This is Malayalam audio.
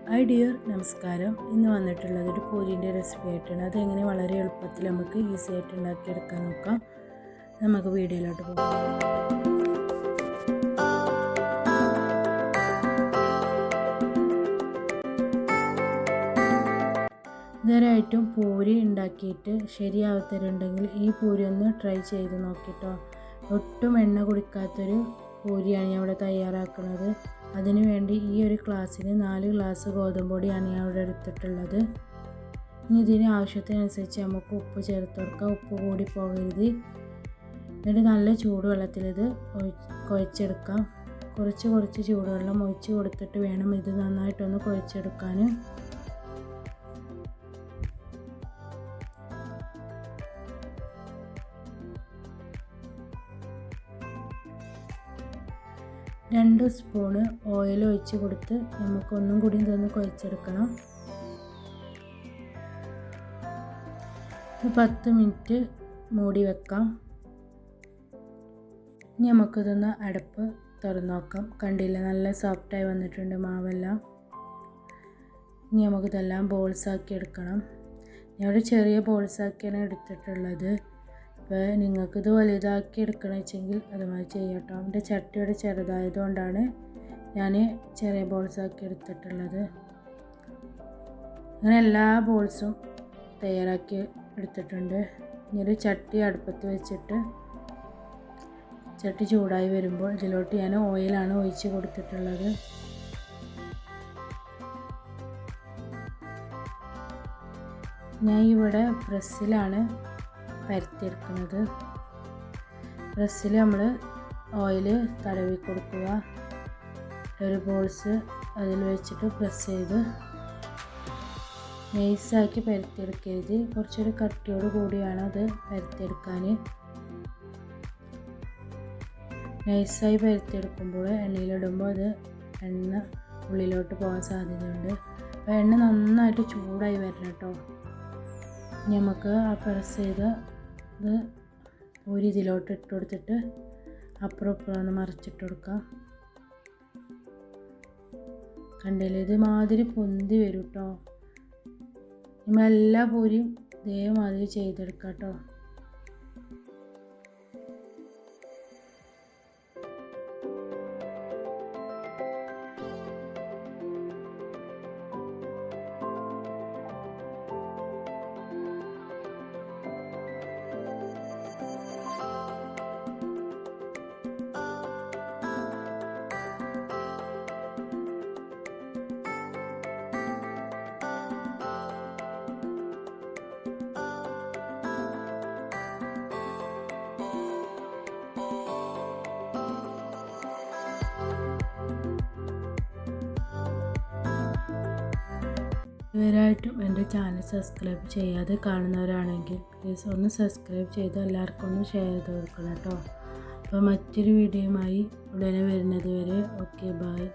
ഹായ് ഡിയർ, നമസ്കാരം. ഇന്ന് വന്നിട്ടുള്ളത് ഒരു പൂരിൻ്റെ റെസിപ്പി ആയിട്ടാണ്. അതെങ്ങനെ വളരെ എളുപ്പത്തിൽ നമുക്ക് ഈസി ആയിട്ട് ഉണ്ടാക്കിയെടുക്കാൻ നോക്കാം. നമുക്ക് വീഡിയോയിലോട്ട് പോകാം. ഇതുവരെയായിട്ടും പൂരി ഉണ്ടാക്കിയിട്ട് ശരിയാവാത്തവരുണ്ടെങ്കിൽ ഈ പൂരി ഒന്ന് ട്രൈ ചെയ്ത് നോക്കിട്ടോ. ഒട്ടും എണ്ണ കുടിക്കാത്തൊരു പൂരിയാണ് ഞാൻ ഇവിടെ തയ്യാറാക്കുന്നത്. അതിനു വേണ്ടി ഈ ഒരു ഗ്ലാസ്സിന് 4 ഗ്ലാസ് ഗോതമ്പ് പൊടിയാണ് ഞാൻ ഇവിടെ എടുത്തിട്ടുള്ളത്. ഇനി ഇതിന് ആവശ്യത്തിനനുസരിച്ച് നമുക്ക് ഉപ്പ് ചേർത്ത് കൊടുക്കാം. ഉപ്പ് കൂടി പോകരുത്. എന്നിട്ട് നല്ല ചൂടുവെള്ളത്തിൽ ഇത് കുഴച്ചെടുക്കാം. കുറച്ച് ചൂടുവെള്ളം ഒഴിച്ച് കൊടുത്തിട്ട് വേണം ഇത് നന്നായിട്ടൊന്ന് കുഴച്ചെടുക്കാൻ. രണ്ട് സ്പൂണ് ഓയിൽ ഒഴിച്ച് കൊടുത്ത് നമുക്കൊന്നും കൂടി ഇതൊന്ന് കുഴച്ചെടുക്കണം. 10 മിനിറ്റ് മൂടി വെക്കാം. ഇനി നമുക്കിതൊന്ന് അടപ്പ് തുറന്ന് നോക്കാം. കണ്ടില്ല, നല്ല സോഫ്റ്റായി വന്നിട്ടുണ്ട് മാവെല്ലാം. ഇനി നമുക്കിതെല്ലാം ബോൾസാക്കി എടുക്കണം. ഞാൻ ഒരു ചെറിയ ബോൾസാക്കിയാണ് എടുത്തിട്ടുള്ളത്. അപ്പോൾ നിങ്ങൾക്കിത് വലുതാക്കി എടുക്കണമെന്ന് വെച്ചെങ്കിൽ അതുമായി ചെയ്യട്ടോ. എൻ്റെ ചട്ടിയുടെ ചെറുതായതുകൊണ്ടാണ് ഞാൻ ചെറിയ ബോൾസാക്കി എടുത്തിട്ടുള്ളത്. അങ്ങനെ എല്ലാ ബോൾസും തയ്യാറാക്കി എടുത്തിട്ടുണ്ട്. ഇനി ഒരു ചട്ടി അടുപ്പത്ത് വെച്ചിട്ട് ചട്ടി ചൂടായി വരുമ്പോൾ ഇതിലോട്ട് ഞാൻ ഓയിലാണ് ഒഴിച്ച് കൊടുത്തിട്ടുള്ളത്. ഞാൻ ഇവിടെ പ്രസ്സിലാണ് പരത്തിയെടുക്കുന്നത്. പ്രസ്സിൽ നമ്മൾ ഓയിൽ തടവി കൊടുക്കുക. ഒരു ബോൾസ് അതിൽ വെച്ചിട്ട് പ്രസ് ചെയ്ത് നൈസാക്കി പരത്തിയെടുക്കരുത്. കുറച്ചൊരു കട്ടിയോട് കൂടിയാണ് അത് പരത്തിയെടുക്കാൻ. നൈസായി പരത്തിയെടുക്കുമ്പോൾ എണ്ണയിലിടുമ്പോൾ അത് എണ്ണ ഉള്ളിലോട്ട് പോകാൻ സാധ്യതയുണ്ട്. അപ്പോൾ എണ്ണ നന്നായിട്ട് ചൂടായി വരണം കേട്ടോ. നമുക്ക് ആ പ്രസ് ചെയ്ത് ഇത് പൂരി ഇതിലോട്ട് ഇട്ട് കൊടുത്തിട്ട് അപ്പുറം ഇപ്പുറം ഒന്ന് മറിച്ചിട്ട് കൊടുക്കാം. കണ്ടില്ലേ, ഇതുമാതിരി പൊന്തി വരും കേട്ടോ. നമ്മളെല്ലാ പൂരിയും ഇതേമാതിരി ചെയ്തെടുക്കാം കേട്ടോ. ഇവരായിട്ടും എൻ്റെ ചാനൽ സബ്സ്ക്രൈബ് ചെയ്യാതെ കാണുന്നവരാണെങ്കിൽ പ്ലീസ് ഒന്ന് സബ്സ്ക്രൈബ് ചെയ്ത് എല്ലാവർക്കും ഒന്ന് ഷെയർ ചെയ്ത് കൊടുക്കണം കേട്ടോ. അപ്പോൾ മറ്റൊരു വീഡിയോയുമായി ഉടനെ വരുന്നത് വരെ ഓക്കെ, ബൈ.